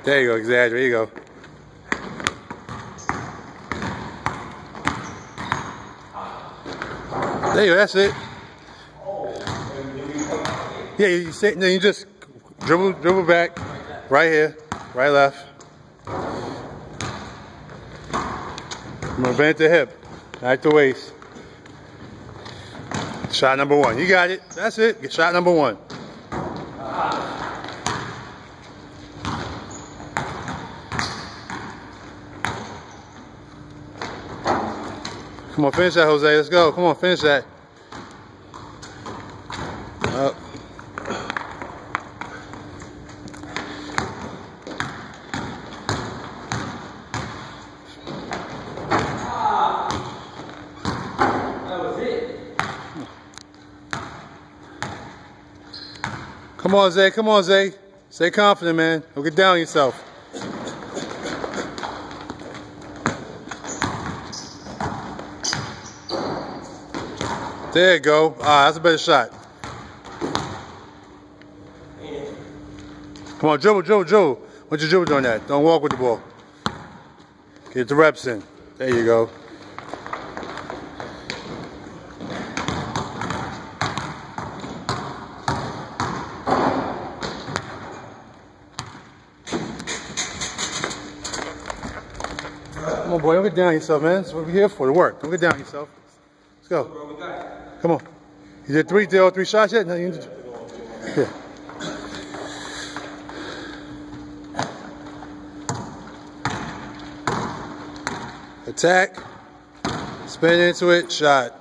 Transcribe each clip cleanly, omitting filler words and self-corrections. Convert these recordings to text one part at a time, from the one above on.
There you go, exaggerate. There you go. There you go, that's it. Yeah, you sit and then you just dribble back. Right here, right left. I'm gonna bend at the hip, not at the waist. Shot number one. You got it. That's it. Get shot number one. Come on, finish that, Jose. Let's go. Come on, finish that. Up. Come on, Zay. Come on, Zay. Stay confident, man. Don't get down on yourself. There you go. Ah, that's a better shot. Come on, dribble. What's your dribble doing that? Don't walk with the ball. Get the reps in. There you go. Come on, boy, don't get down on yourself, man. That's what we're here for, to work. Don't get down on yourself. Let's go. Come on. You did all three shots yet? No, you didn't. Yeah. Attack. Spin into it. Shot.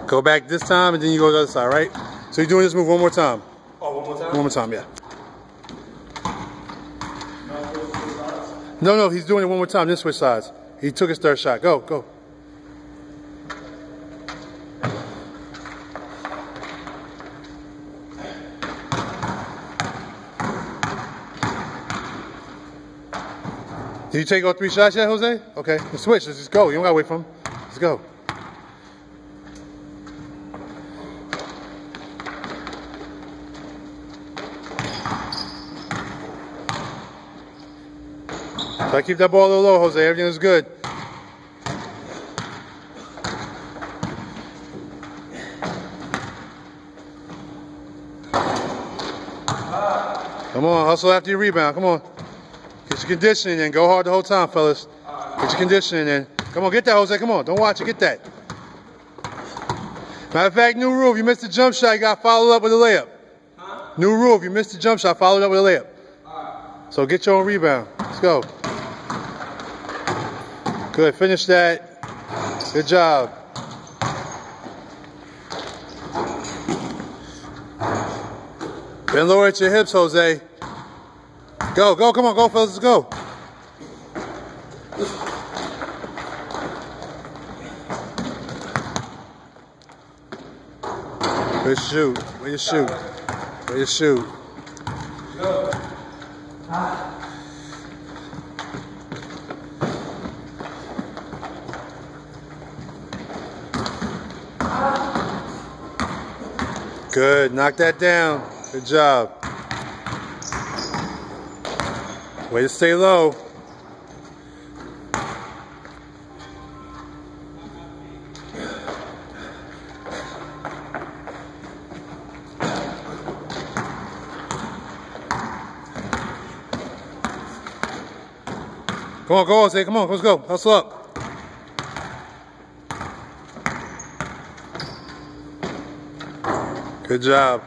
Go back this time, and then you go to the other side, right? So you're doing this move one more time. Oh, one more time? One more time, yeah. No, he's doing it one more time. Then switch sides. He took his third shot. Go. Did you take all three shots yet, Jose? Okay, let's switch. Let's just go. You don't gotta wait for him. Let's go. Try to keep that ball a little low, Jose. Everything is good. Come on, hustle after your rebound. Come on. Get your conditioning in. Go hard the whole time, fellas. Get your conditioning in. Come on, get that, Jose. Come on. Don't watch it. Get that. Matter of fact, new rule. If you missed the jump shot, you got to follow it up with a layup. Huh? New rule. If you missed the jump shot, follow it up with a layup. So get your own rebound. Let's go. Good. Finish that. Good job. Bend lower at your hips, Jose. Go. Come on. Go, fellas. Let's go. Way to shoot. Way to shoot. Way to shoot. Good. Knock that down. Good job. Way to stay low. Come on, go, Jose. Come on, let's go. Hustle up. Good job.